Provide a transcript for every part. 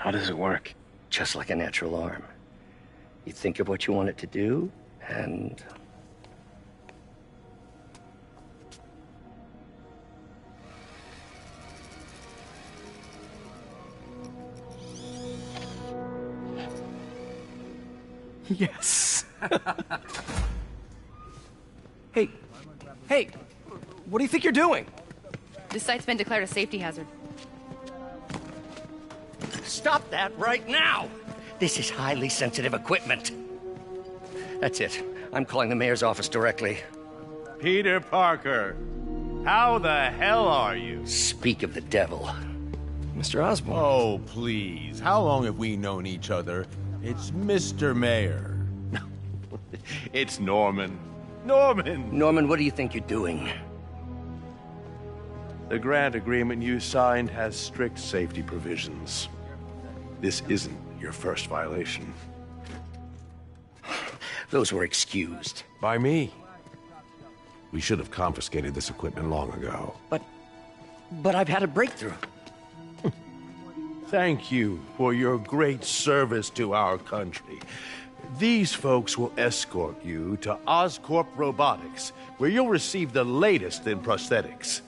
How does it work? Just like a natural arm. You think of what you want it to do, and... Yes. Hey, what do you think you're doing? This site's been declared a safety hazard. Stop that right now! This is highly sensitive equipment. That's it. I'm calling the mayor's office directly. Peter Parker, how the hell are you? Speak of the devil. Mr. Osborn. Oh, please. How long have we known each other? It's Mr. Mayor. It's Norman. Norman! Norman, what do you think you're doing? The grant agreement you signed has strict safety provisions. This isn't your first violation. Those were excused. By me. We should have confiscated this equipment long ago. But I've had a breakthrough. Thank you for your great service to our country. These folks will escort you to Oscorp Robotics, where you'll receive the latest in prosthetics.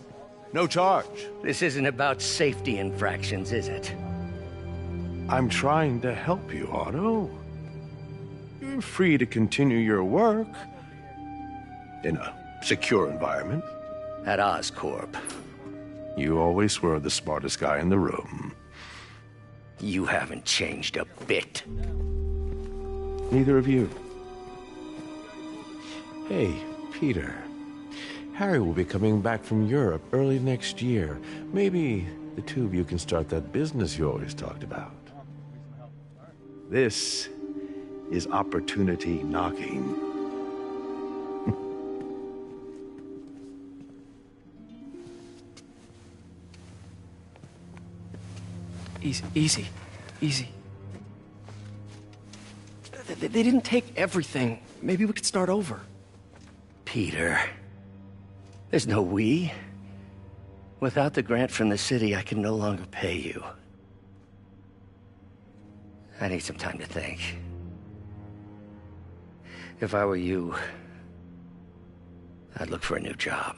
No charge. This isn't about safety infractions, is it? I'm trying to help you, Otto. You're free to continue your work in a secure environment. At Oscorp. You always were the smartest guy in the room. You haven't changed a bit. Neither of you. Hey, Peter. Harry will be coming back from Europe early next year. Maybe the two of you can start that business you always talked about. This is opportunity knocking. Easy. They didn't take everything. Maybe we could start over. Peter, there's no we. Without the grant from the city, I can no longer pay you. I need some time to think. If I were you, I'd look for a new job.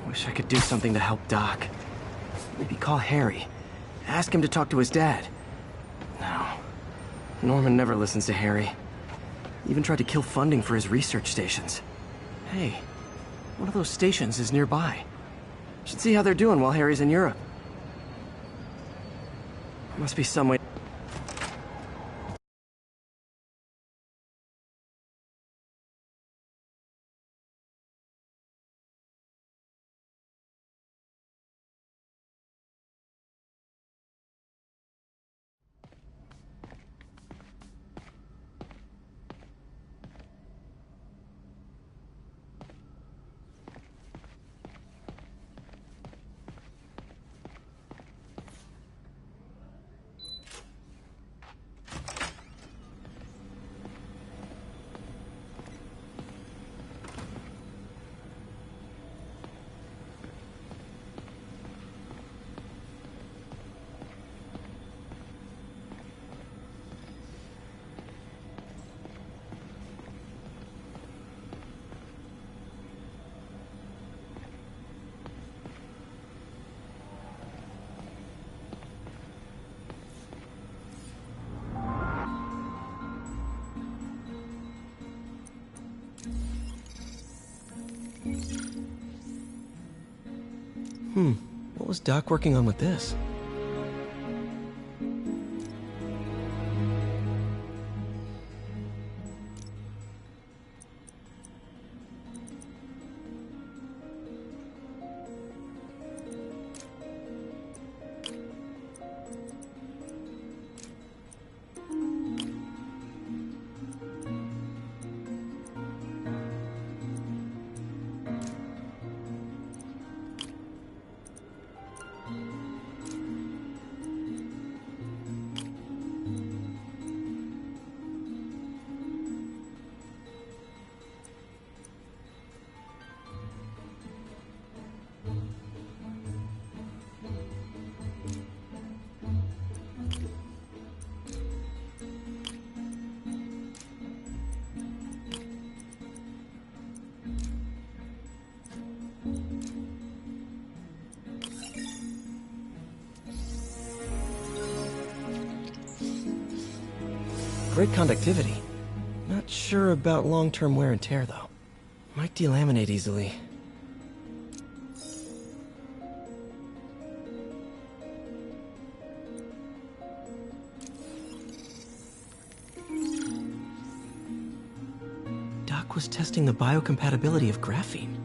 Wish I could do something to help Doc. Maybe call Harry. Ask him to talk to his dad. No. Norman never listens to Harry. Even tried to kill funding for his research stations. Hey, one of those stations is nearby. Should see how they're doing while Harry's in Europe. Must be some way... What was Doc working on with this? Great conductivity. Not sure about long-term wear and tear, though. Might delaminate easily. Doc was testing the biocompatibility of graphene.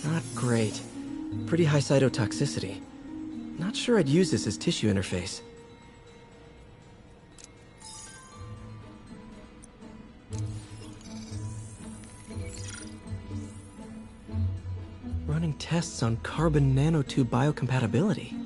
Not great. Pretty high cytotoxicity. Not sure I'd use this as tissue interface. Running tests on carbon nanotube biocompatibility.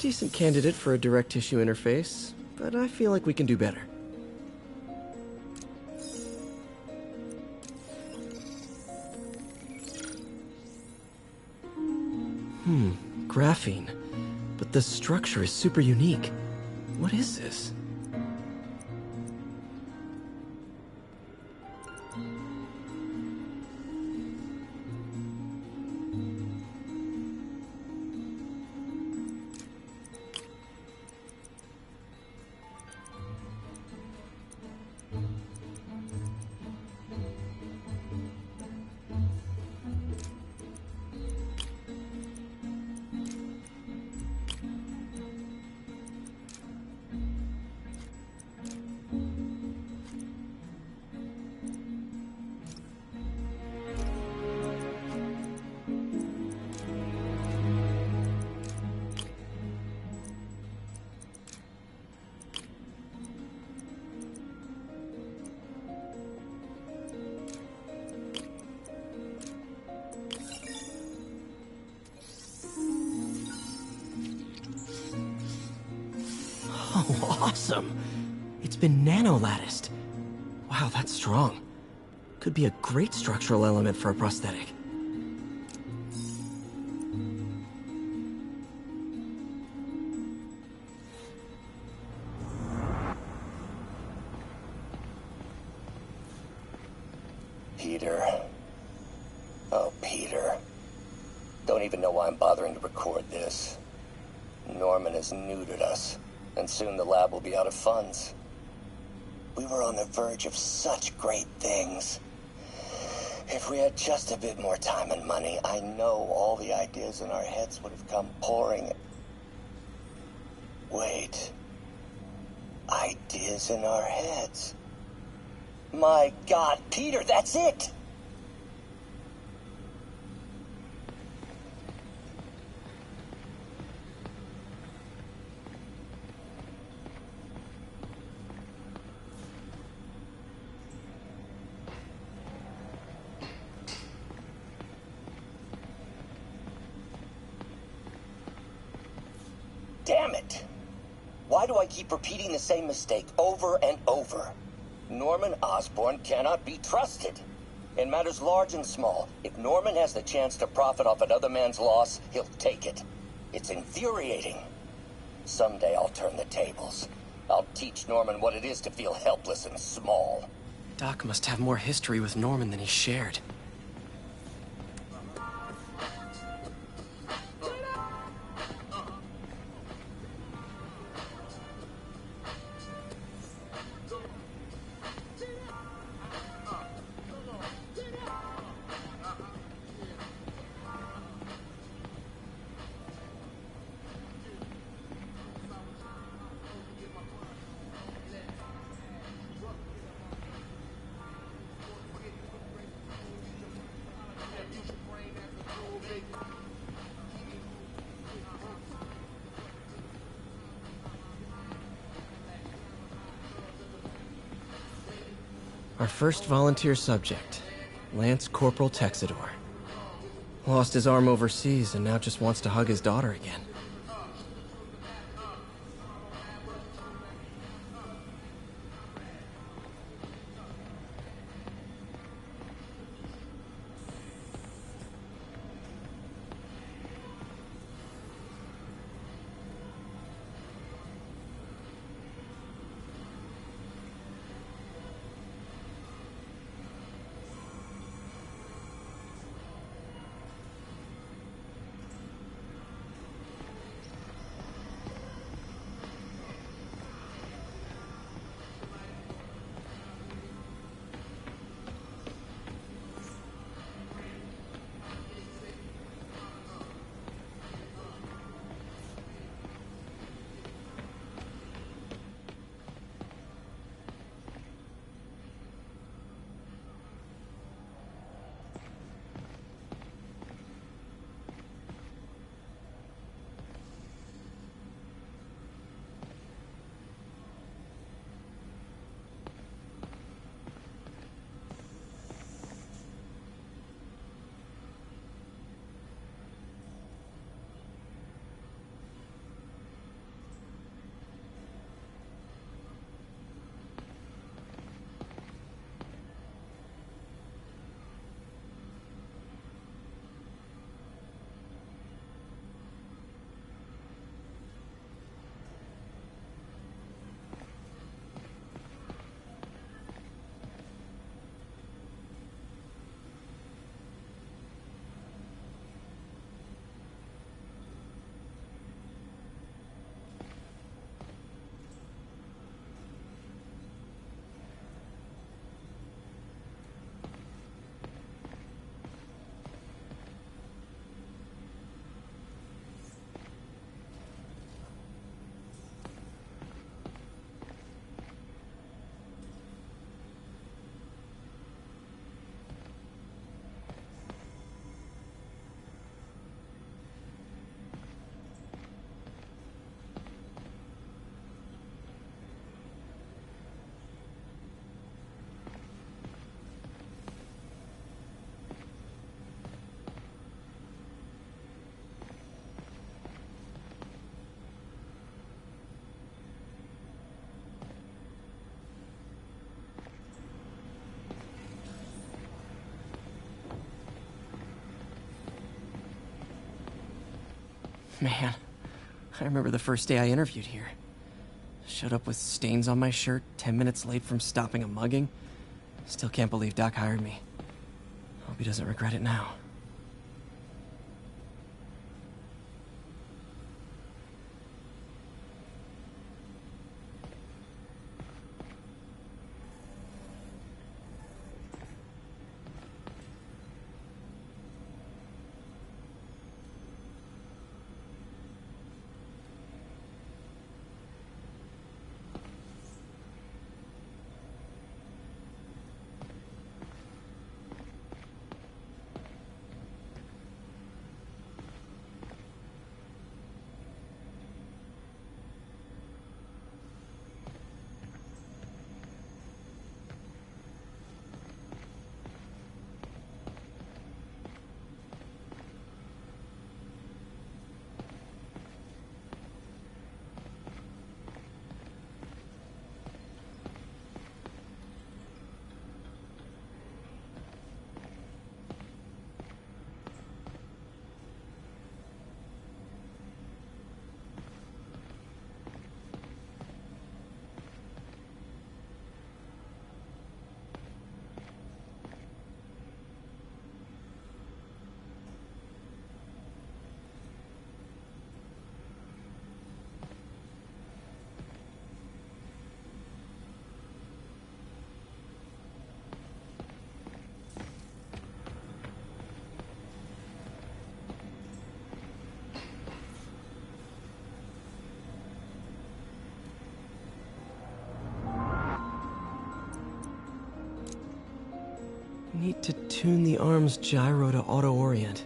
Decent candidate for a direct tissue interface, but I feel like we can do better. Graphene. But the structure is super unique. What is this? Oh, awesome! It's been nano-latticed. Wow, that's strong. Could be a great structural element for a prosthetic. Peter. Oh, Peter. Don't even know why I'm bothering to record this. Norman has neutered us, and soon the lab will be out of funds. We were on the verge of such great things. If we had just a bit more time and money, I know all the ideas in our heads would have come pouring. Wait. Ideas in our heads? My God, Peter, that's it! Damn it! Why do I keep repeating the same mistake over and over? Norman Osborn cannot be trusted. In matters large and small, if Norman has the chance to profit off another man's loss, he'll take it. It's infuriating. Someday I'll turn the tables. I'll teach Norman what it is to feel helpless and small. Doc must have more history with Norman than he shared. Our first volunteer subject, Lance Corporal Texidor. Lost his arm overseas and now just wants to hug his daughter again. Man, I remember the first day I interviewed here. Showed up with stains on my shirt, 10 minutes late from stopping a mugging. Still can't believe Doc hired me. Hope he doesn't regret it now. Need to tune the arm's gyro to auto-orient.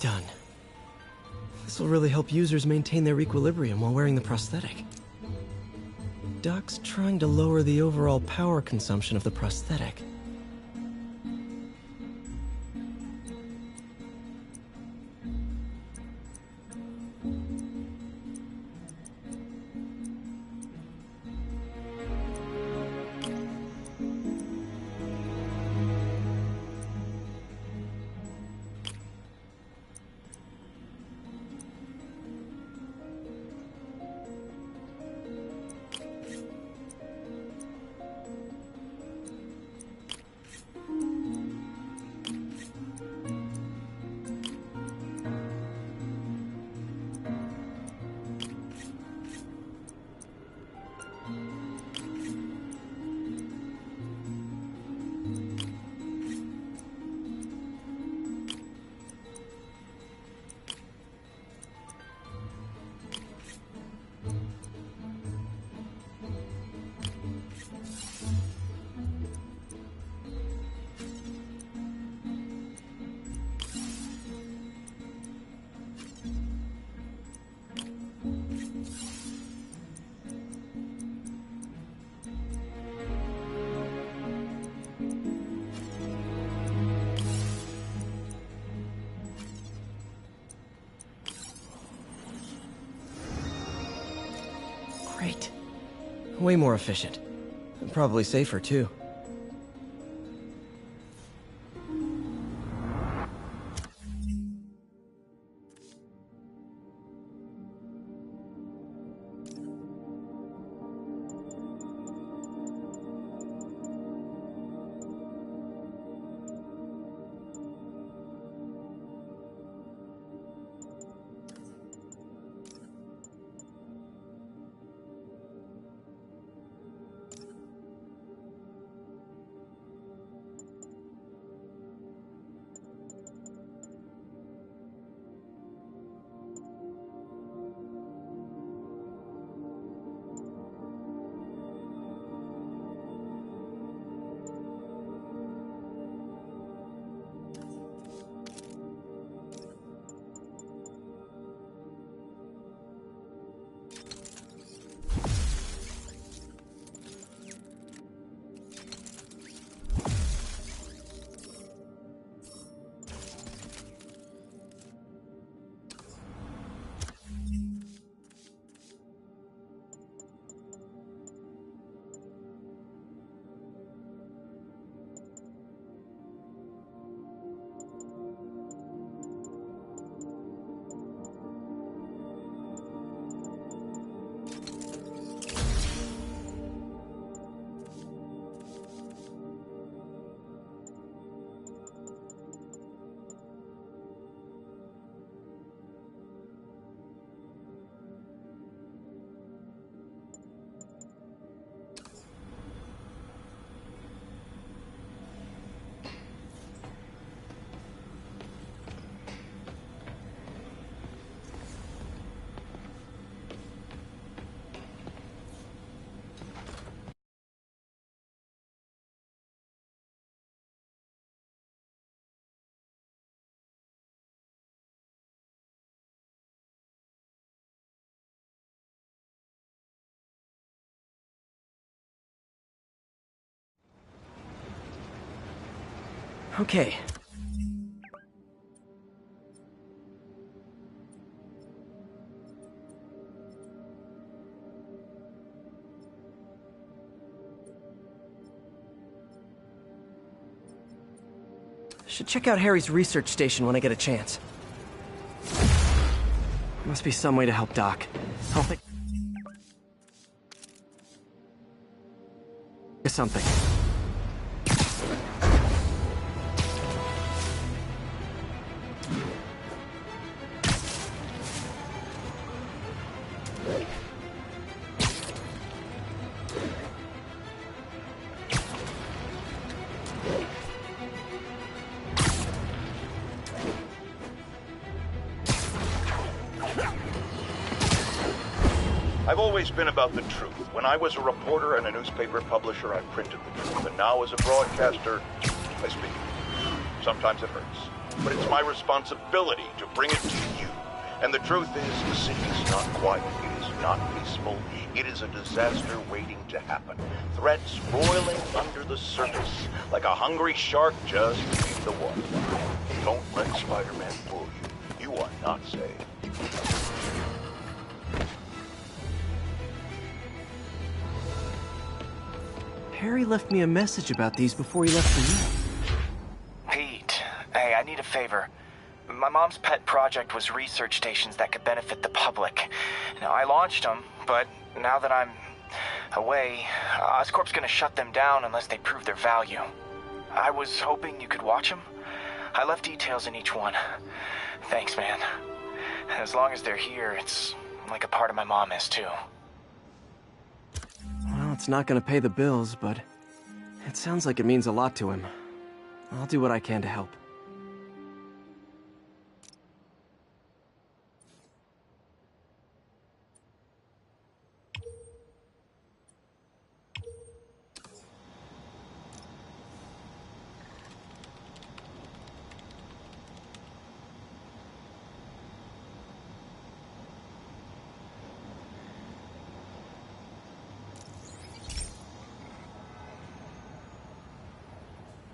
Done. This will really help users maintain their equilibrium while wearing the prosthetic. Doc's trying to lower the overall power consumption of the prosthetic. Great. Way more efficient. And probably safer, too. Okay. Should check out Harry's research station when I get a chance. Must be some way to help Doc. I'll think of something. I've always been about the truth. When I was a reporter and a newspaper publisher, I printed the truth. And now as a broadcaster, I speak. Sometimes it hurts. But it's my responsibility to bring it to you. And the truth is, the city is not quiet. It is not peaceful. It is a disaster waiting to happen. Threats roiling under the surface, like a hungry shark just beneath the water. Don't let Spider-Man fool you. You are not safe. Harry left me a message about these before he left for you. Pete, hey, I need a favor. My mom's pet project was research stations that could benefit the public. Now, I launched them, but now that I'm away, Oscorp's gonna shut them down unless they prove their value. I was hoping you could watch them. I left details in each one. Thanks, man. As long as they're here, it's like a part of my mom is, too. Well, it's not gonna pay the bills, but it sounds like it means a lot to him. I'll do what I can to help.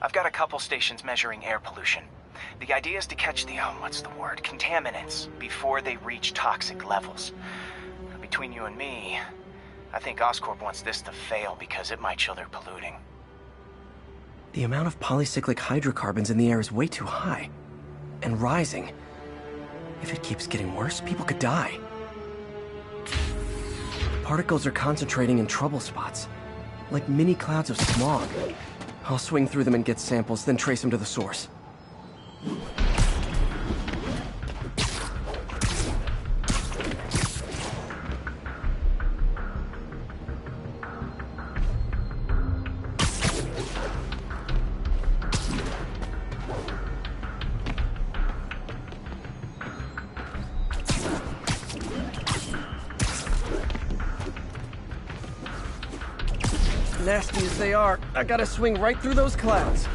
I've got a couple stations measuring air pollution. The idea is to catch the, contaminants before they reach toxic levels. Between you and me, I think Oscorp wants this to fail because it might show they're polluting. The amount of polycyclic hydrocarbons in the air is way too high. And rising. If it keeps getting worse, people could die. The particles are concentrating in trouble spots, like mini clouds of smog. I'll swing through them and get samples, then trace them to the source. Nasty as they are, I gotta swing right through those clouds.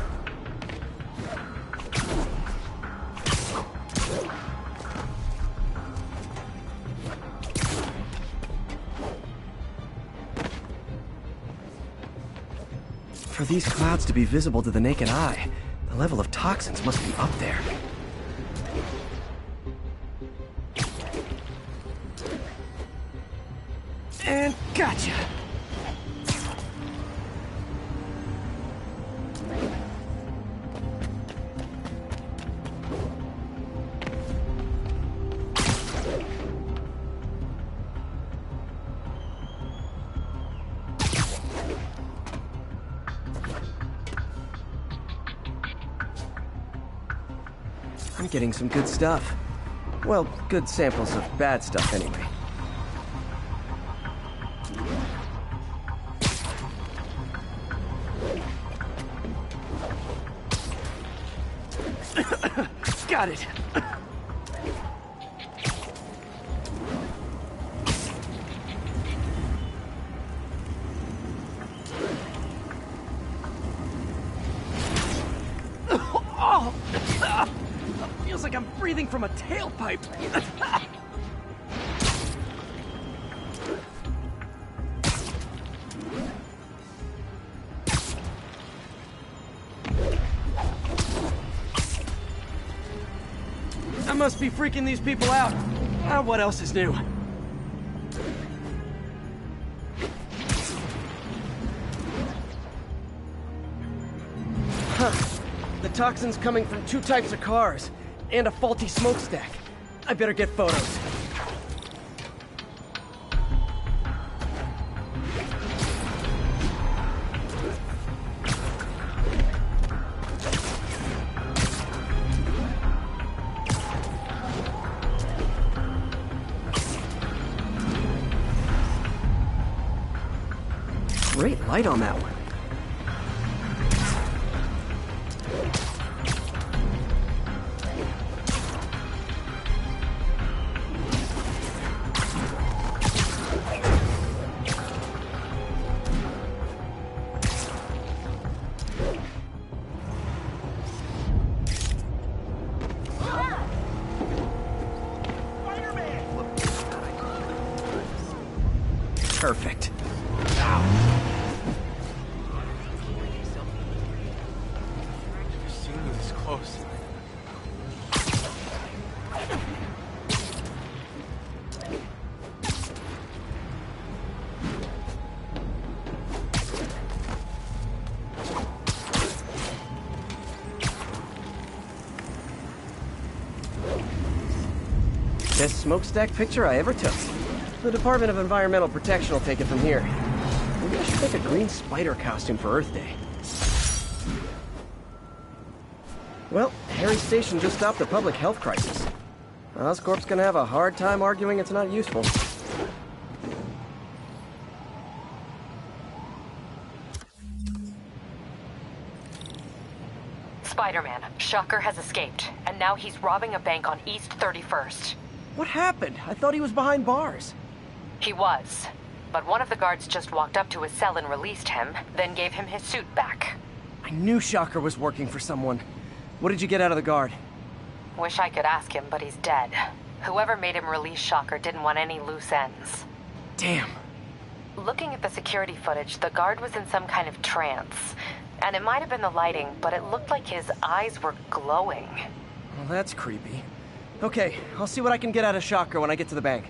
For these clouds to be visible to the naked eye, the level of toxins must be up there. And gotcha! I'm getting some good stuff. Well, good samples of bad stuff anyway. Got it. Feels like I'm breathing from a tailpipe. I must be freaking these people out. What else is new? Huh. The toxin's coming from two types of cars. And a faulty smokestack. I better get photos. Great light on that one. Perfect. Seeing you this close. Best smokestack picture I ever took. The Department of Environmental Protection will take it from here. Maybe I should make a green spider costume for Earth Day. Well, Harry's station just stopped a public health crisis. Oscorp's gonna have a hard time arguing it's not useful. Spider-Man, Shocker has escaped, and now he's robbing a bank on East 31st. What happened? I thought he was behind bars. He was, but one of the guards just walked up to his cell and released him, then gave him his suit back. I knew Shocker was working for someone. What did you get out of the guard? Wish I could ask him, but he's dead. Whoever made him release Shocker didn't want any loose ends. Damn. Looking at the security footage, the guard was in some kind of trance. And it might have been the lighting, but it looked like his eyes were glowing. Well, that's creepy. Okay, I'll see what I can get out of Shocker when I get to the bank.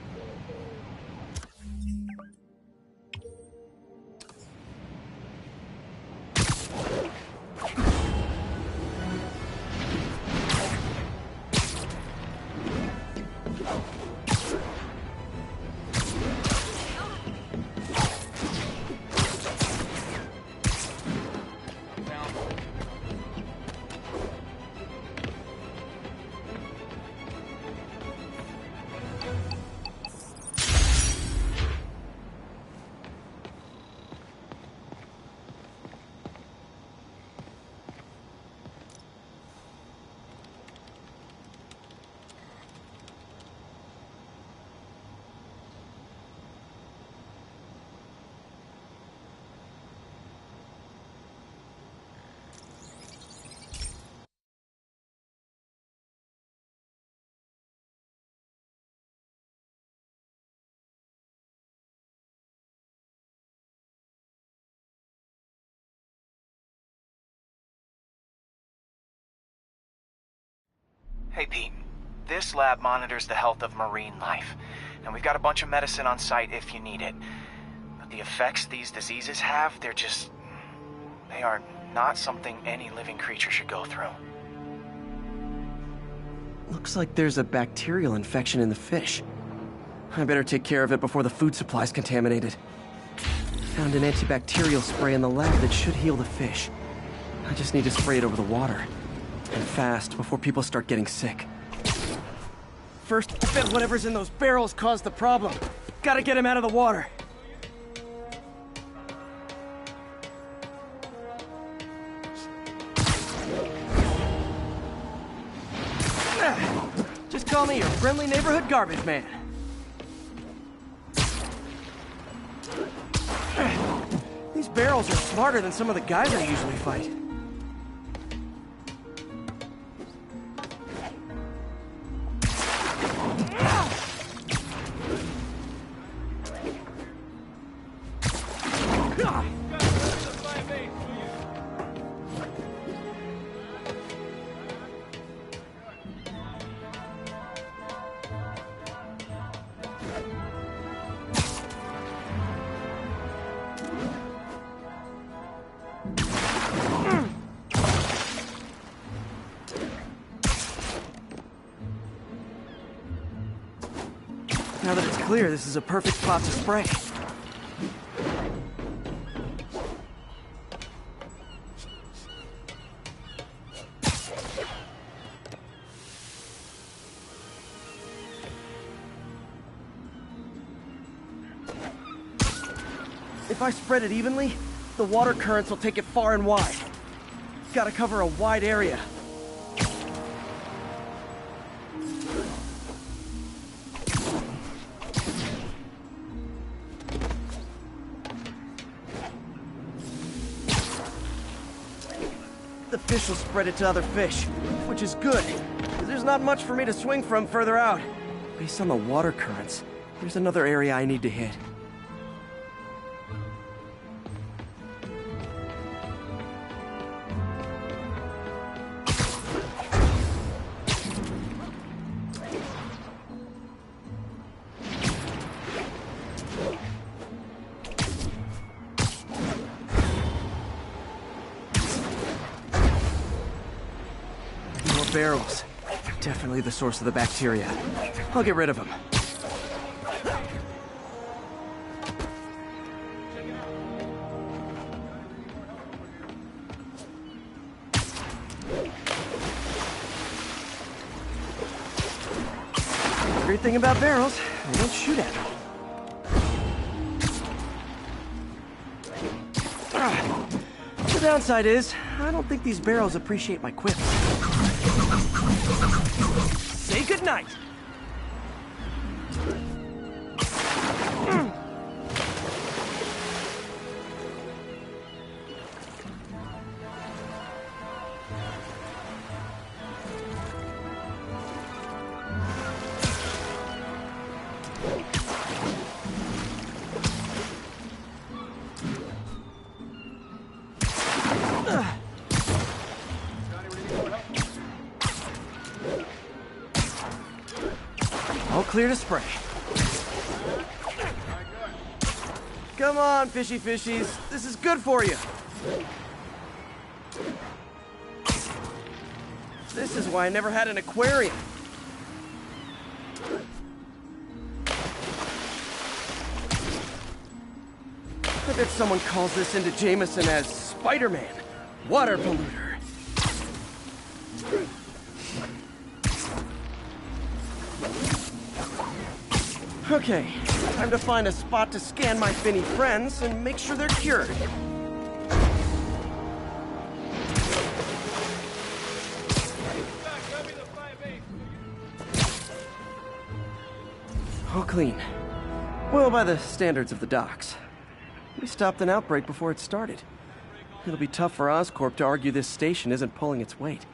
Hey, Pete. This lab monitors the health of marine life, and we've got a bunch of medicine on site if you need it. But the effects these diseases have, they are not something any living creature should go through. Looks like there's a bacterial infection in the fish. I better take care of it before the food supply's contaminated. Found an antibacterial spray in the lab that should heal the fish. I just need to spray it over the water. And fast, before people start getting sick. First, I bet whatever's in those barrels caused the problem. Gotta get him out of the water. Just call me your friendly neighborhood garbage man. These barrels are smarter than some of the guys I usually fight. Now that it's clear, this is a perfect spot to spray. If I spread it evenly, the water currents will take it far and wide. Gotta cover a wide area. The fish will spread it to other fish, which is good, because there's not much for me to swing from further out. Based on the water currents, there's another area I need to hit. Barrels. Definitely the source of the bacteria. I'll get rid of them. Great thing about barrels, they don't shoot at me. The downside is, I don't think these barrels appreciate my quips. Say goodnight! All clear to spray. Come on, fishy fishies. This is good for you. This is why I never had an aquarium. I bet someone calls this into Jameson as Spider-Man, water polluter. Okay, time to find a spot to scan my finny friends and make sure they're cured. All clean. Well, by the standards of the docks. We stopped an outbreak before it started. It'll be tough for Oscorp to argue this station isn't pulling its weight.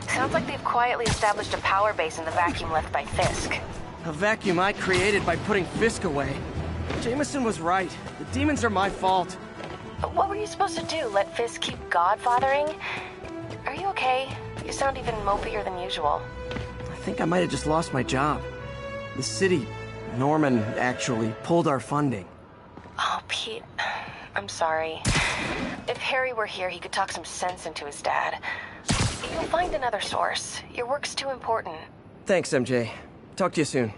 Sounds like they've quietly established a power base in the vacuum left by Fisk. A vacuum I created by putting Fisk away. Jameson was right. The demons are my fault. What were you supposed to do? Let Fisk keep godfathering? Are you okay? You sound even mopier than usual. I think I might have just lost my job. The city, Norman, actually pulled our funding. Oh, Pete. I'm sorry. If Harry were here, he could talk some sense into his dad. You'll find another source. Your work's too important. Thanks, MJ. Talk to you soon.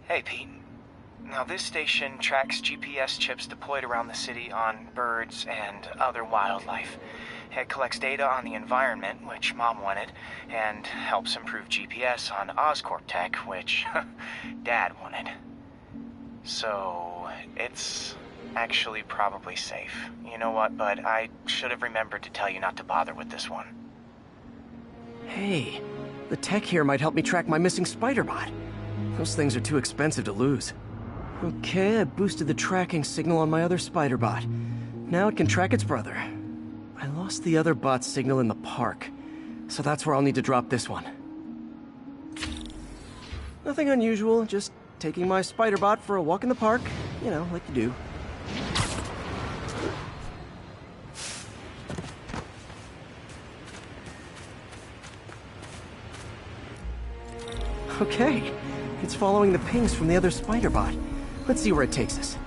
Hey, Pete. Now, this station tracks GPS chips deployed around the city on birds and other wildlife. It collects data on the environment, which Mom wanted, and helps improve GPS on Oscorp tech, which Dad wanted. So, it's actually probably safe. You know what, bud? I should have remembered to tell you not to bother with this one. Hey, the tech here might help me track my missing Spider-Bot. Those things are too expensive to lose. Okay, I boosted the tracking signal on my other Spider-Bot. Now it can track its brother. I lost the other bot's signal in the park, so that's where I'll need to drop this one. Nothing unusual, just taking my Spider-Bot for a walk in the park. You know, like you do. Okay, it's following the pings from the other Spider-Bot. Let's see where it takes us.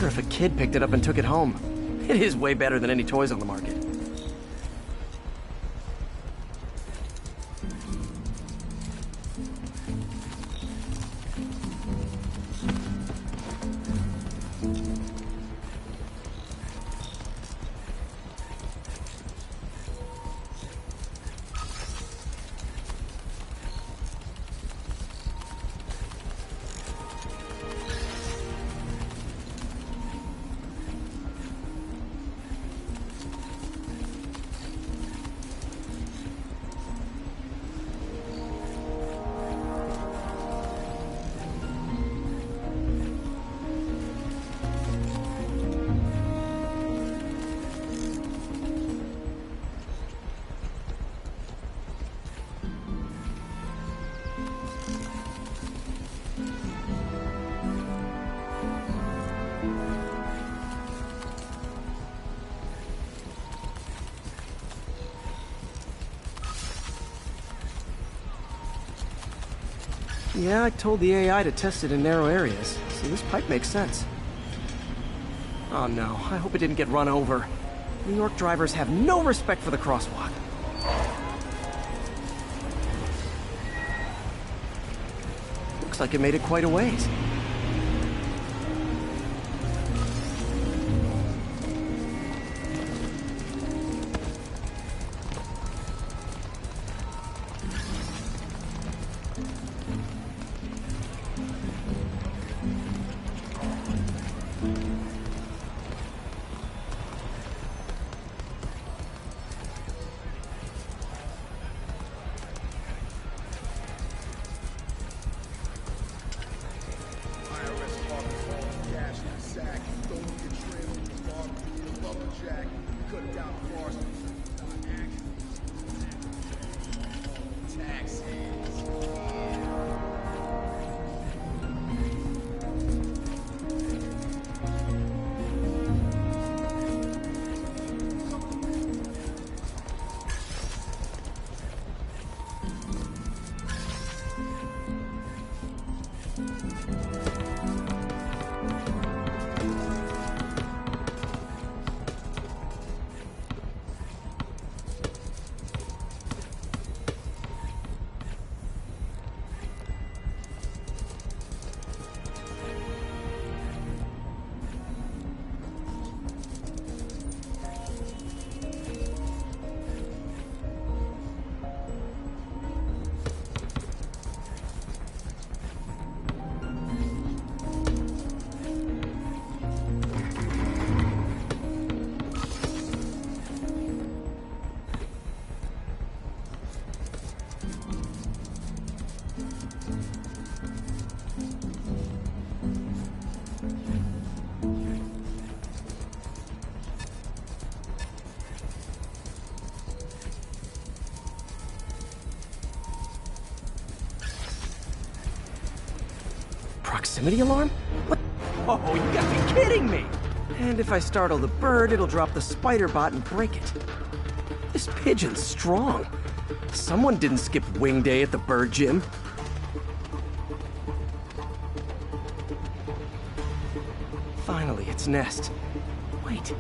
If a kid picked it up and took it home. It is way better than any toys on the market. Yeah, I told the AI to test it in narrow areas, so this pipe makes sense. Oh no, I hope it didn't get run over. New York drivers have no respect for the crosswalk. Looks like it made it quite a ways. Proximity alarm? What? Oh, you gotta be kidding me! And if I startle the bird, it'll drop the spider bot and break it. This pigeon's strong. Someone didn't skip wing day at the bird gym. Finally, its nest. Wait,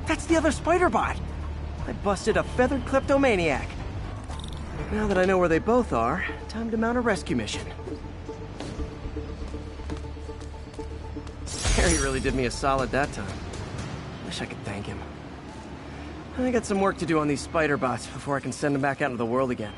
that's the other spider bot! I busted a feathered kleptomaniac. Now that I know where they both are, time to mount a rescue mission. Harry really did me a solid that time. Wish I could thank him. I got some work to do on these spider bots before I can send them back out into the world again.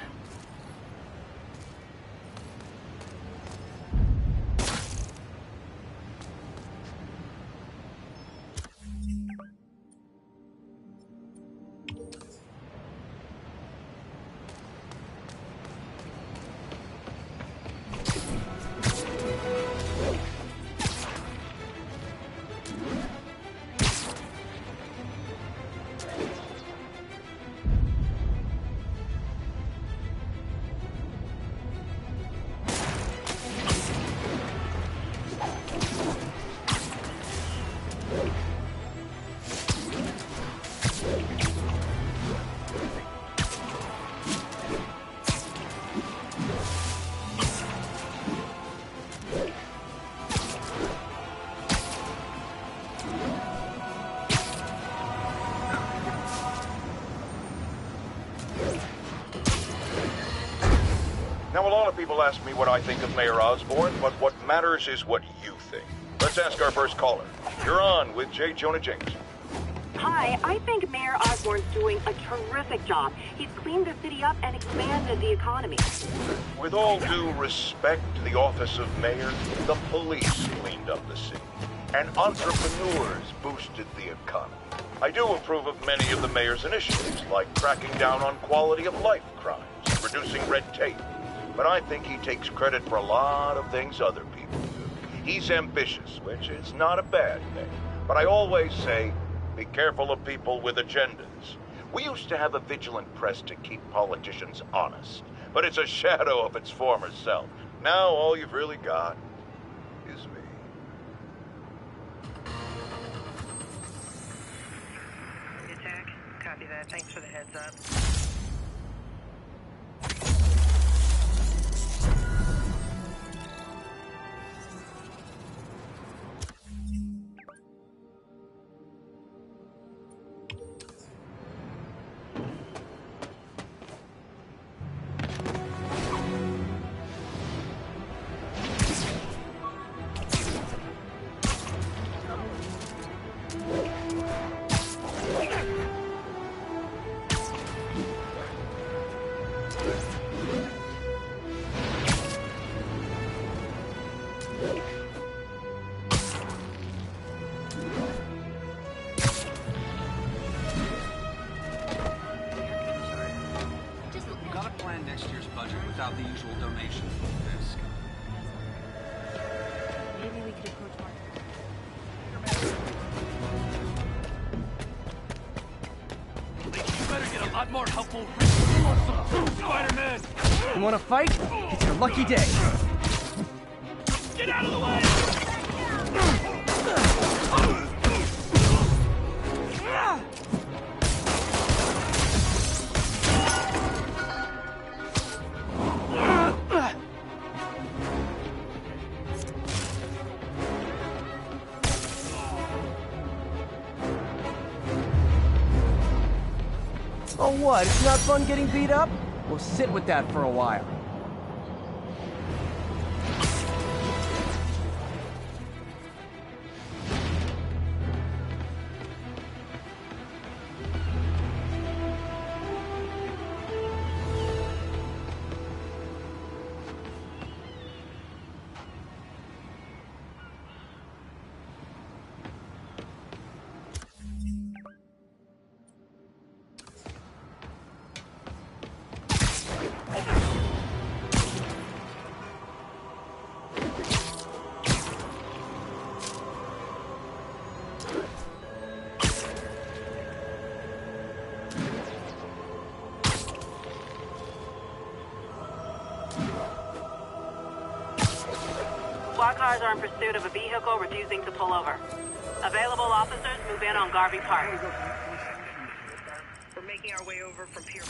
Now, a lot of people ask me what I think of Mayor Osborn, but what matters is what you think. Let's ask our first caller. You're on with J. Jonah James. Hi, I think Mayor Osborn's doing a terrific job. He's cleaned the city up and expanded the economy. With all due respect to the office of mayor, the police cleaned up the city, and entrepreneurs boosted the economy. I do approve of many of the mayor's initiatives, like cracking down on quality of life crimes, reducing red tape. But I think he takes credit for a lot of things other people do. He's ambitious, which is not a bad thing. But I always say, be careful of people with agendas. We used to have a vigilant press to keep politicians honest, but it's a shadow of its former self. Now all you've really got is me. Attack. Copy that. Thanks for the heads up. plan next year's budget without the usual donations from this. Maybe we could approach Mark. You better get a lot more helpful. Spider-Man! You wanna fight? It's your lucky day. Get out of the way! Oh what, it's not fun getting beat up? We'll sit with that for a while. SWAT cars are in pursuit of a vehicle refusing to pull over. Available officers move in on Garvey Park. We're making our way over from here.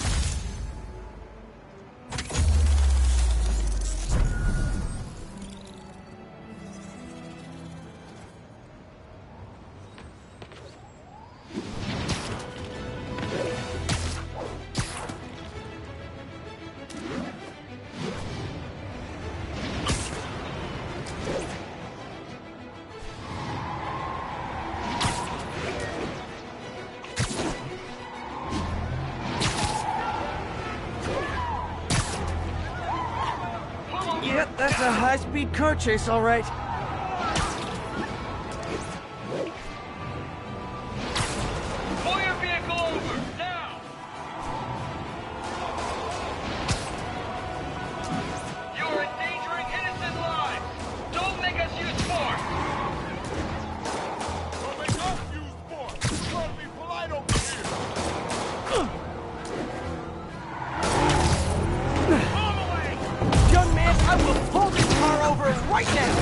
Yep, that's a high-speed car chase, all right. Pull your vehicle over, now! You are endangering innocent lives! Don't make us use force! Don't make us use force! We're trying to be polite over here! Young man, I will pull this car over right now!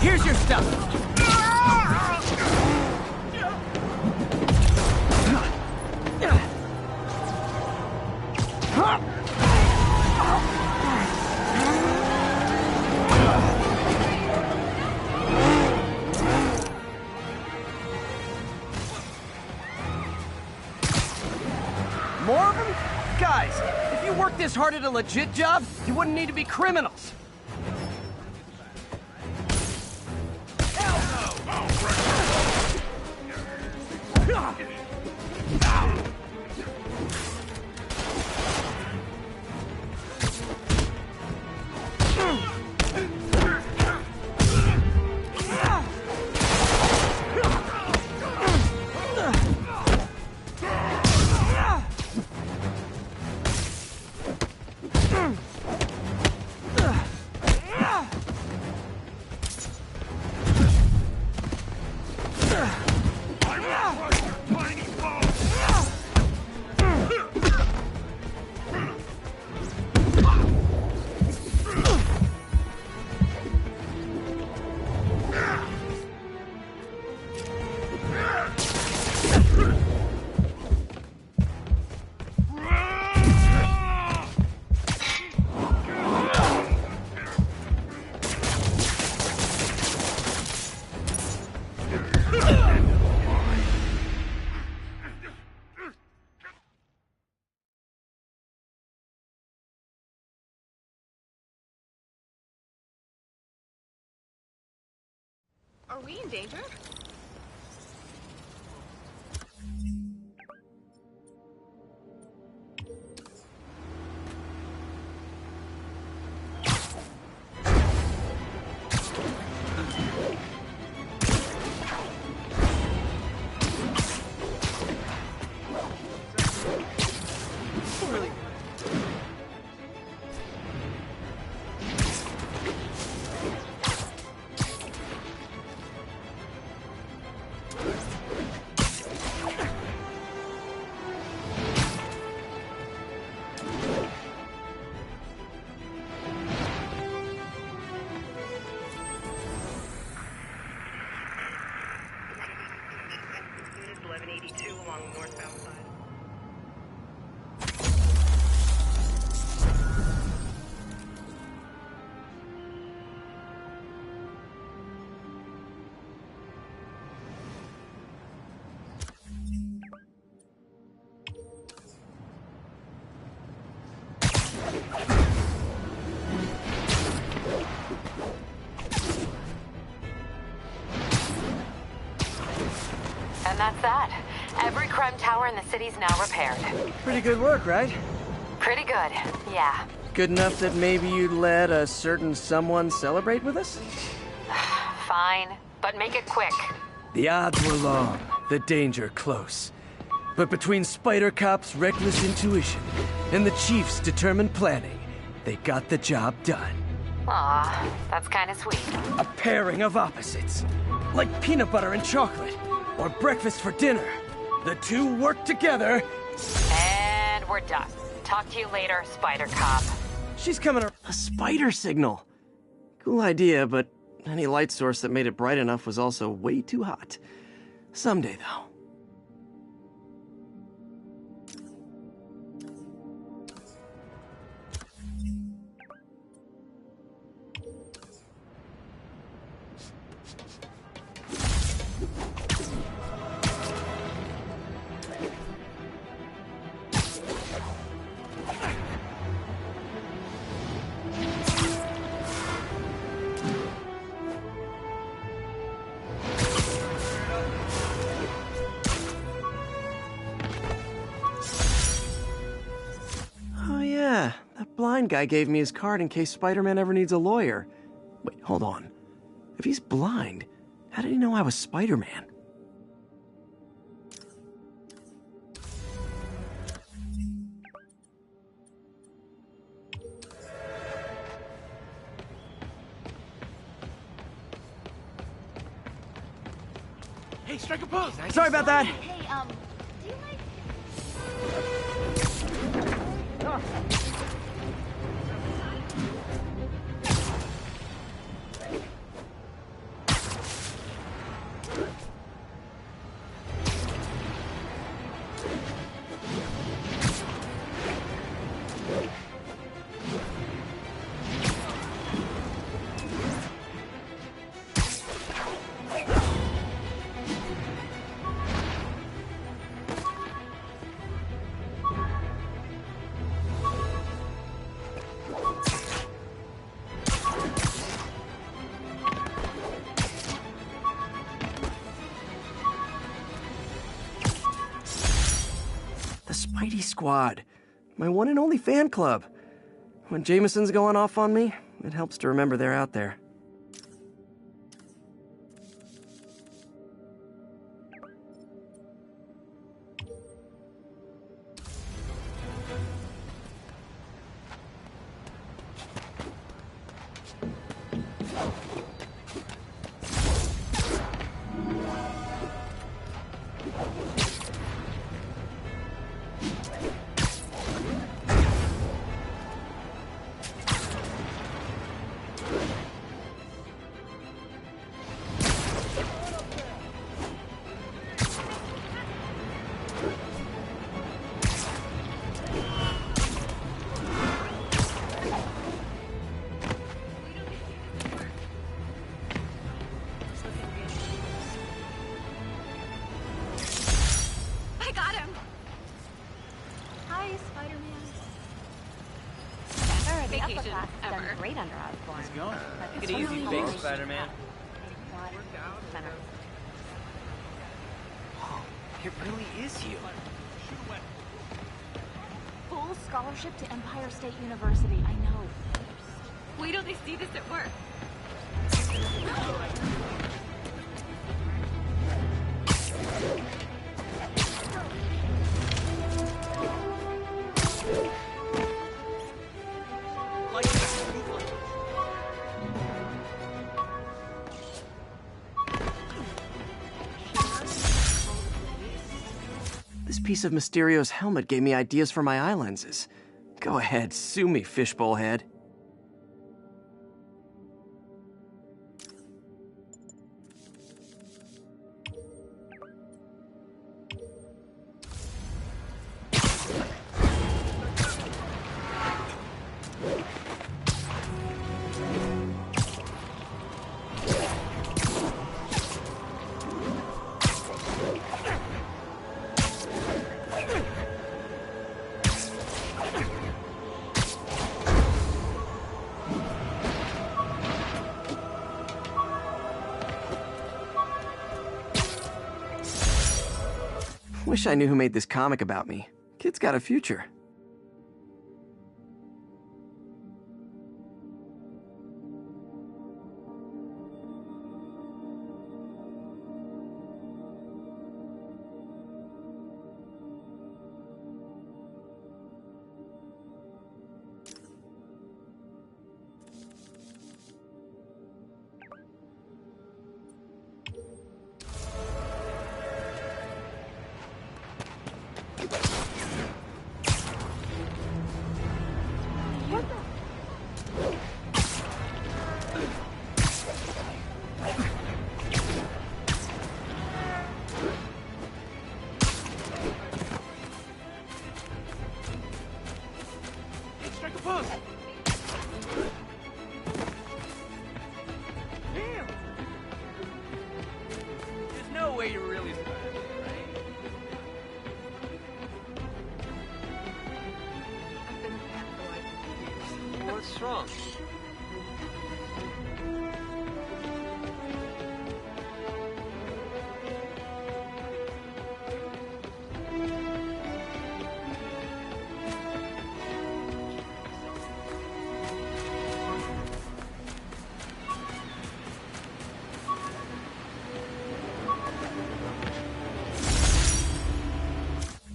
Here's your stuff. More of them? Guys, if you worked this hard at a legit job, you wouldn't need to be criminals. Are we in danger? 82 along the northbound side. And that's that. Every crime tower in the city's now repaired. Pretty good work, right? Pretty good, yeah. Good enough that maybe you'd let a certain someone celebrate with us? Fine, but make it quick. The odds were long, the danger close. But between Spider Cop's reckless intuition and the Chief's determined planning, they got the job done. Aw, that's kinda sweet. A pairing of opposites. Like peanut butter and chocolate, or breakfast for dinner. The two work together. And we're done. Talk to you later, Spider Cop. She's coming. A spider signal. Cool idea, but any light source that made it bright enough was also way too hot. Someday, though. That blind guy gave me his card in case Spider-Man ever needs a lawyer. Wait, hold on. If he's blind, how did he know I was Spider-Man? Hey, strike a pose! Sorry about that. Hey, do you like... The Spidey Squad. My one and only fan club. When Jameson's going off on me, it helps to remember they're out there. I got him! Hi, Spider-Man. Vacation ever. Great under Osborn. How's it going? Take it easy, big Spider-Man. Oh, it really is you. Full scholarship to Empire State University, I know. Wait till they see this at work. This piece of Mysterio's helmet gave me ideas for my eye lenses. Go ahead, sue me, fishbowl head. Wish I knew who made this comic about me. Kid's got a future. Strike a pose! Damn! There's no way you're really Spider-Man, right? I've been a fan for like 2 years. What's wrong?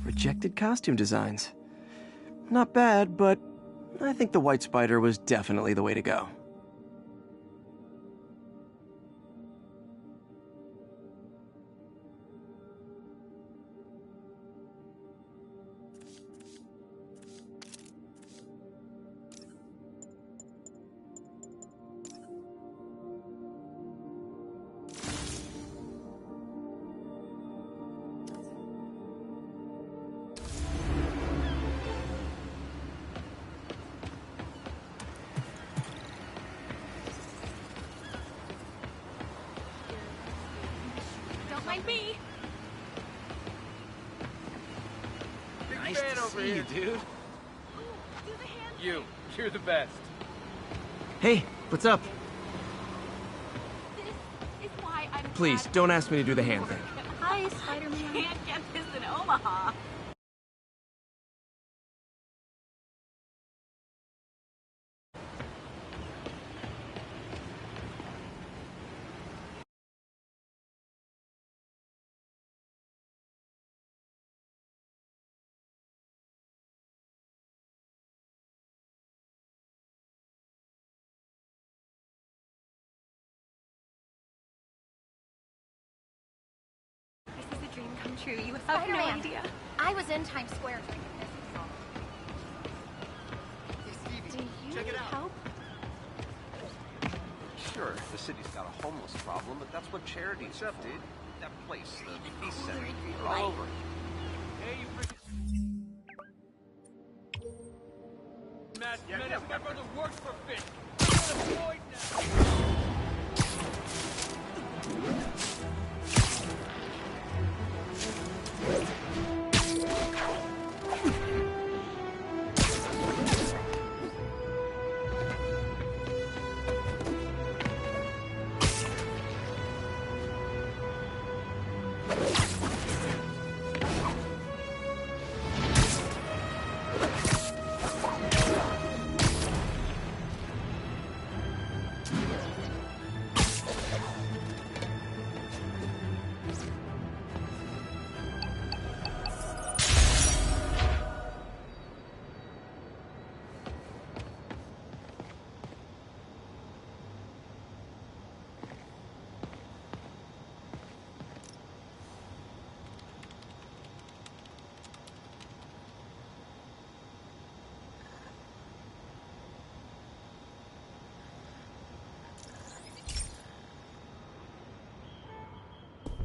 Rejected costume designs. Not bad, but I think the White Spider was definitely the way to go. Don't mind me. Nice to see you, dude. You're the best. Hey, what's up? This is why I'm Please, glad don't ask me to do the hand thing. Hi, Spider-Man. Can't get this in Omaha. This is a dream come true. You have no Spider-Man. idea. I was in Times Square during this assault. Do you need help? Sure, the city's got a homeless problem, but that's what charities are for. That place, the Peace Center, they're all over. Hey, you freaking... Matt, my brother works for Finn. You're unemployed now.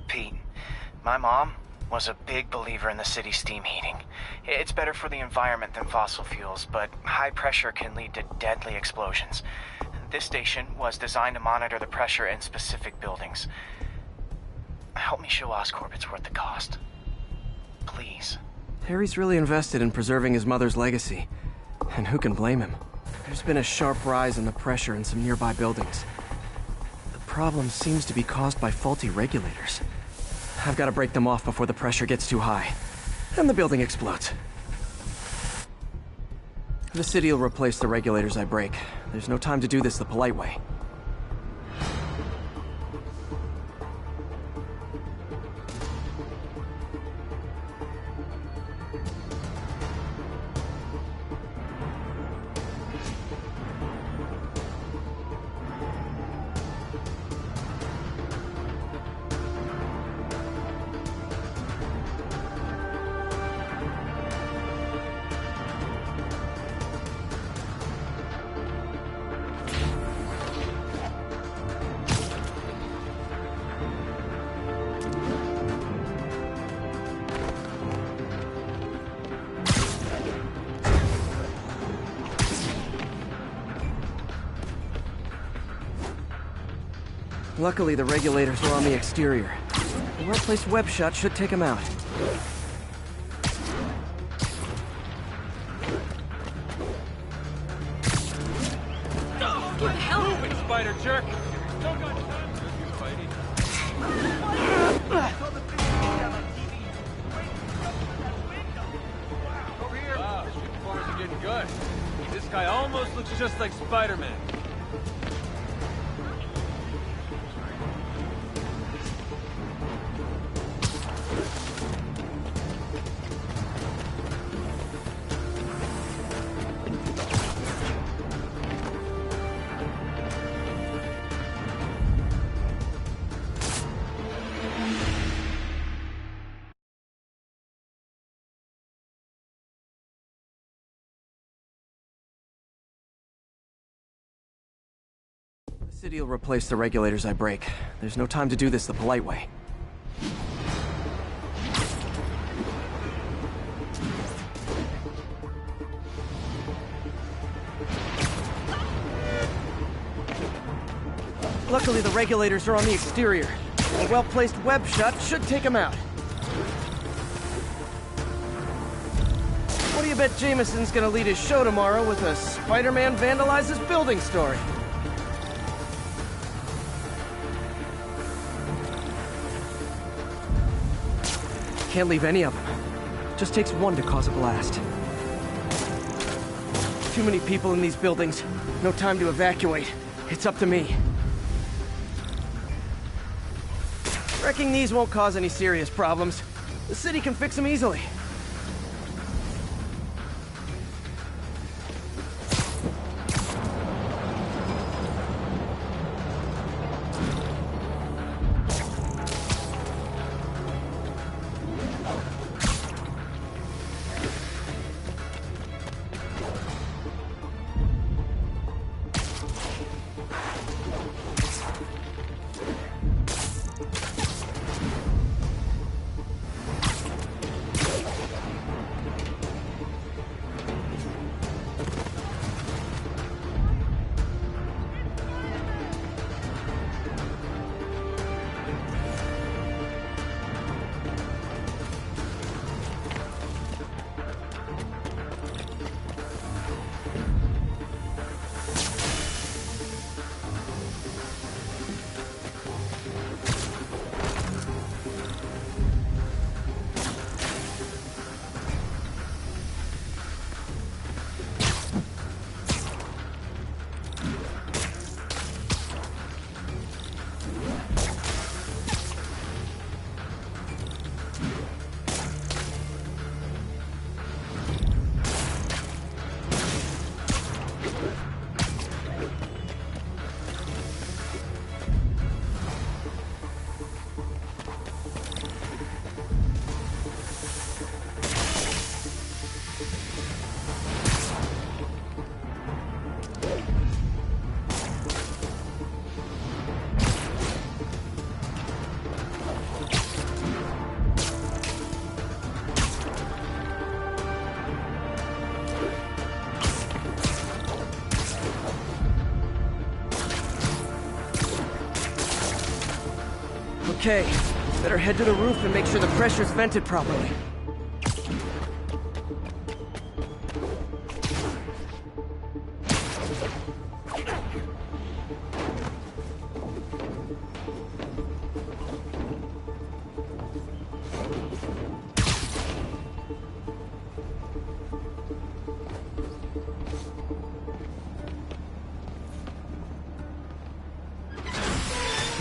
Pete, my mom was a big believer in the city's steam heating. It's better for the environment than fossil fuels, but high pressure can lead to deadly explosions. This station was designed to monitor the pressure in specific buildings. Help me show Oscorp it's worth the cost. Please. Harry's really invested in preserving his mother's legacy. And who can blame him? There's been a sharp rise in the pressure in some nearby buildings. The problem seems to be caused by faulty regulators. I've got to break them off before the pressure gets too high. And the building explodes. The city will replace the regulators I break. There's no time to do this the polite way. Luckily, the regulators are on the exterior. A well-placed web shot should take them out. What the hell? Moving, spider jerk! Don't got time for you, Spidey. Over here! Wow, these performers are getting good. This guy almost looks just like Spider-Man. The city will replace the regulators I break. There's no time to do this the polite way. Luckily, the regulators are on the exterior. A well-placed web shot should take them out. What do you bet Jameson's gonna lead his show tomorrow with a Spider-Man vandalizes building story? Can't leave any of them. Just takes one to cause a blast. Too many people in these buildings. No time to evacuate. It's up to me. Wrecking these won't cause any serious problems. The city can fix them easily. Okay, better head to the roof and make sure the pressure's vented properly.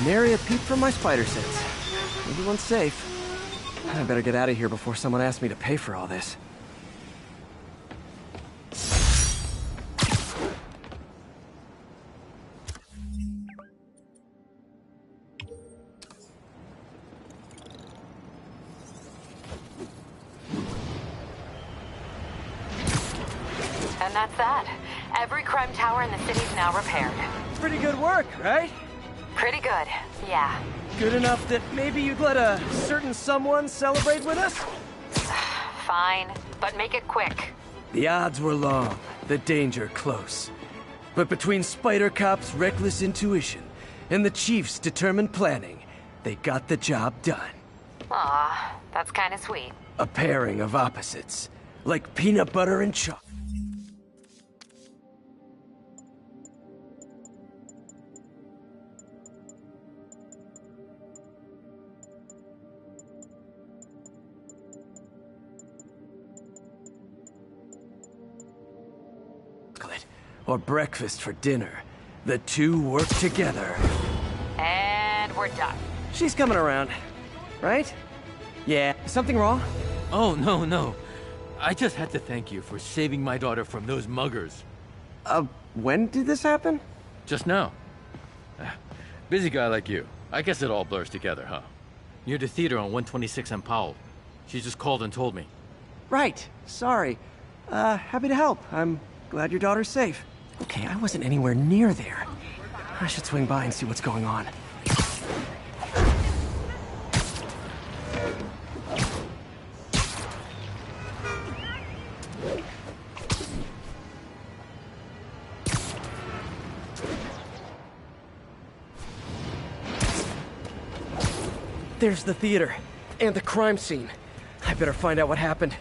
Nary a peep from my spider sense. Everyone's safe. I better get out of here before someone asks me to pay for all this. And that's that. Every crime tower in the city's now repaired. Pretty good work, right? Pretty good, yeah. Good enough that maybe you'd let a certain someone celebrate with us? Fine, but make it quick. The odds were long, the danger close. But between Spider Cop's reckless intuition and the Chief's determined planning, they got the job done. Aw, that's kinda sweet. A pairing of opposites, like peanut butter and chocolate. Or breakfast for dinner. The two work together. And we're done. She's coming around, right? Yeah. Something wrong? Oh, no. I just had to thank you for saving my daughter from those muggers. When did this happen? Just now. Busy guy like you. I guess it all blurs together, huh? Near the theater on 126 and Powell. She just called and told me. Right. Sorry. Happy to help. I'm glad your daughter's safe. Okay, I wasn't anywhere near there. I should swing by and see what's going on. There's the theater, and the crime scene. I better find out what happened.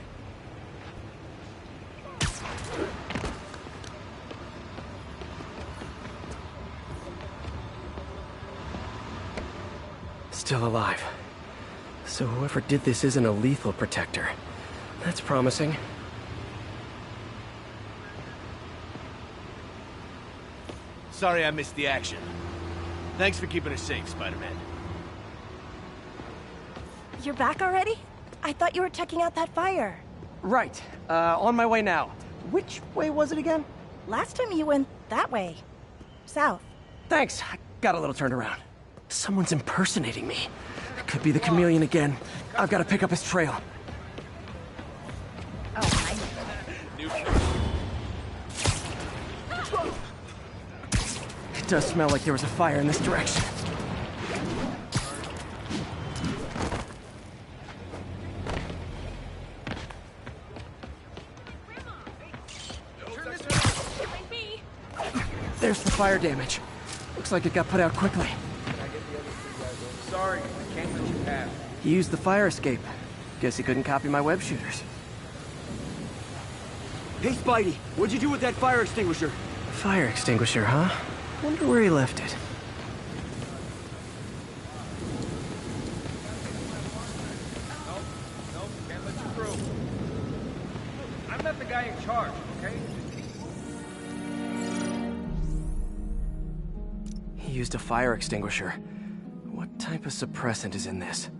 Still alive. So whoever did this isn't a lethal protector. That's promising. Sorry I missed the action. Thanks for keeping us safe, Spider-Man. You're back already? I thought you were checking out that fire. Right. On my way now. Which way was it again? Last time you went that way. South. Thanks. I got a little turned around. Someone's impersonating me. Could be the chameleon again. I've got to pick up his trail. Oh, It does smell like there was a fire in this direction. There's the fire damage. Looks like it got put out quickly. Sorry, I can't let you pass. He used the fire escape. Guess he couldn't copy my web shooters. Hey, Spidey, what'd you do with that fire extinguisher? Fire extinguisher, huh? Wonder where he left it. Nope, can't let you through. I'm not the guy in charge, okay? He used a fire extinguisher. What type of suppressant is in this?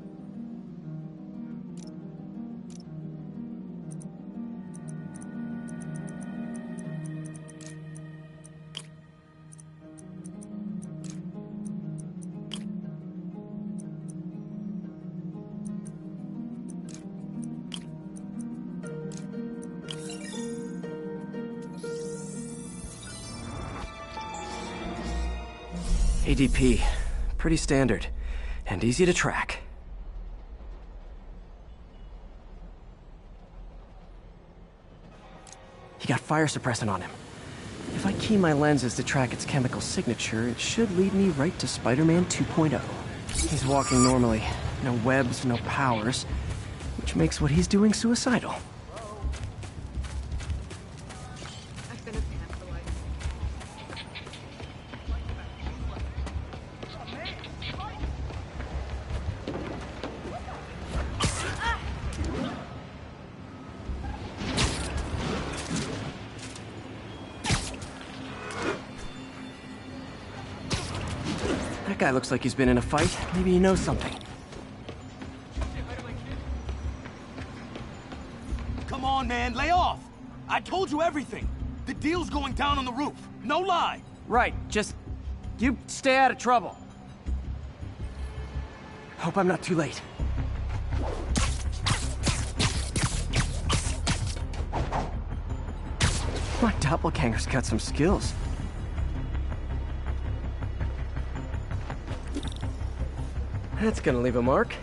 ADP. Pretty standard. And easy to track. He got fire suppressant on him. If I key my lenses to track its chemical signature, it should lead me right to Spider-Man 2.0. He's walking normally. No webs, no powers. Which makes what he's doing suicidal. That guy looks like he's been in a fight. Maybe he knows something. Come on, man, lay off! I told you everything! The deal's going down on the roof. No lie! Right, just... you stay out of trouble. Hope I'm not too late. My doppelganger's got some skills. That's gonna leave a mark.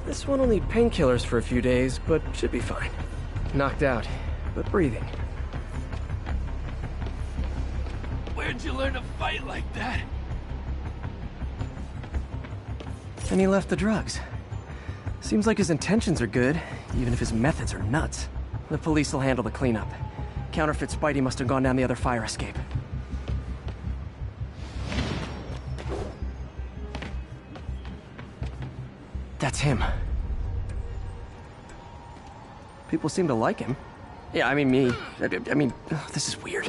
This one will need painkillers for a few days, but should be fine. Knocked out, but breathing. Where'd you learn to fight like that? And he left the drugs. Seems like his intentions are good, even if his methods are nuts. The police will handle the cleanup. Counterfeit Spidey must have gone down the other fire escape. That's him. People seem to like him. Yeah, I mean me. I mean, this is weird.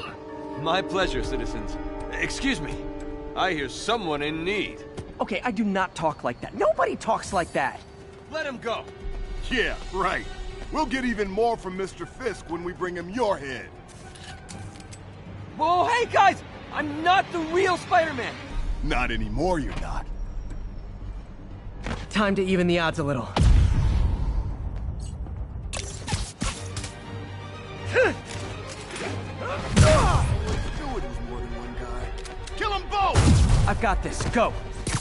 My pleasure, citizens. Excuse me. I hear someone in need. Okay, I do not talk like that. Nobody talks like that. Let him go. Yeah, right. We'll get even more from Mr. Fisk when we bring him your head. Whoa, hey guys! I'm not the real Spider-Man! Not anymore, you're not. Time to even the odds a little. Kill them both! I've got this. Go.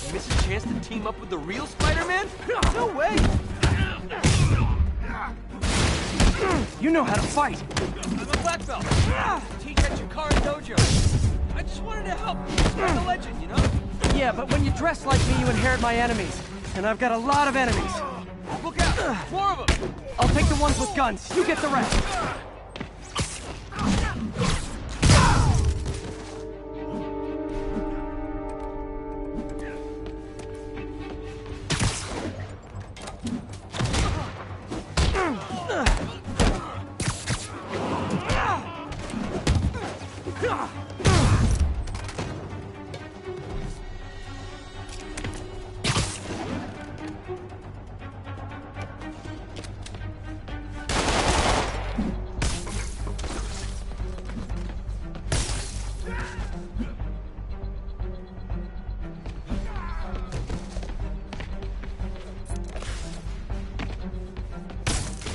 You miss a chance to team up with the real Spider-Man? No way! You know how to fight. I'm a black belt. Teach at Chikara Dojo. I just wanted to help spread the legend, you know? Yeah, but when you dress like me, you inherit my enemies. And I've got a lot of enemies. Look out! More of them! I'll take the ones with guns. You get the rest.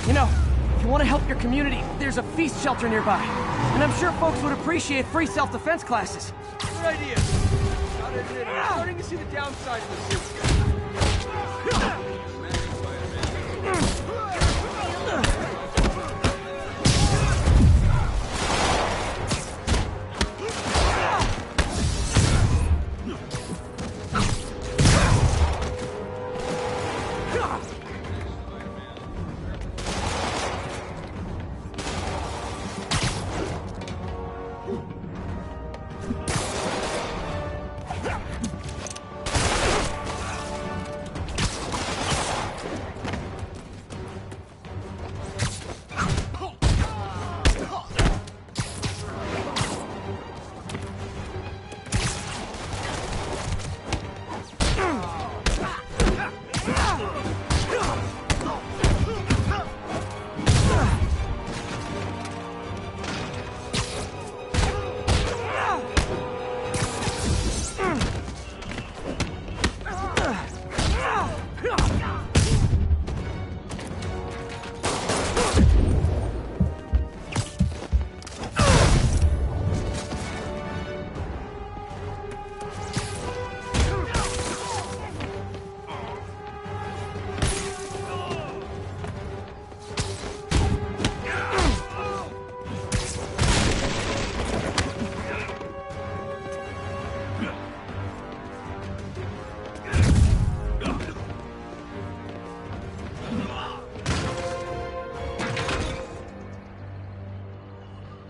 You know, if you want to help your community, there's a feast shelter nearby. And I'm sure folks would appreciate free self-defense classes. Good idea. Gotta admit, I'm starting to see the downside of this.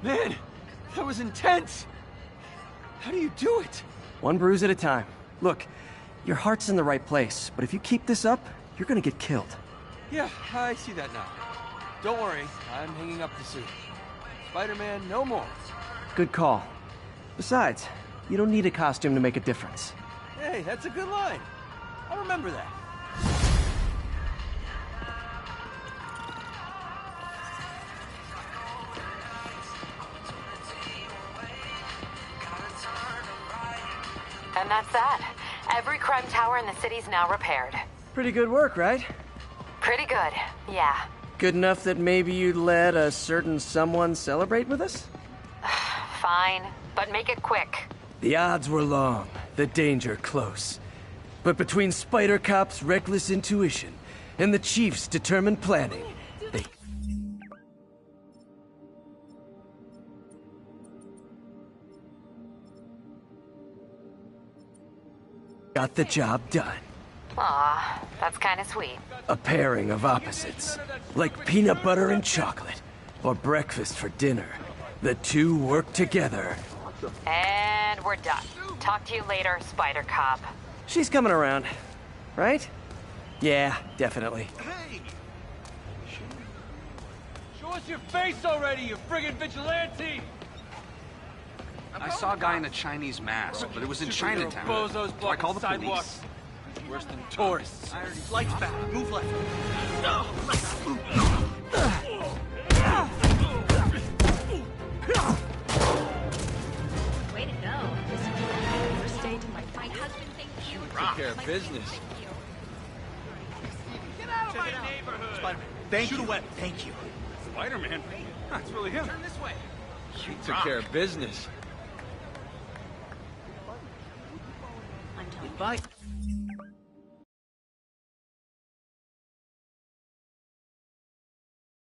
Man, that was intense! How do you do it? One bruise at a time. Look, your heart's in the right place, but if you keep this up, you're gonna get killed. Yeah, I see that now. Don't worry, I'm hanging up the suit. Spider-Man, no more. Good call. Besides, You don't need a costume to make a difference. Hey, that's a good line. I'll remember that. And that's that. Every crime tower in the city's now repaired. Pretty good work, right? Pretty good, yeah. Good enough that maybe you'd let a certain someone celebrate with us? Fine, but make it quick. The odds were long, the danger close. But between Spider Cop's reckless intuition and the Chief's determined planning, they got the job done. Aw, that's kinda sweet. A pairing of opposites, like peanut butter and chocolate, or breakfast for dinner. The two work together. And we're done. Talk to you later, Spider Cop. She's coming around, right? Yeah, definitely. Show us your face already, you friggin' vigilante! I saw a guy in a Chinese mask, but it was in Chinatown. Bozos So I called the sidewalks. police. Worse than tourists. Lights back. Move left. Way to go. This is my first day to my husband. Thank you. Took care of business. Get out of my neighborhood. Spider-Man. Thank you. Shoot away. Thank you. Spider-Man? That's really him. Turn this way. He took care of business. Bye.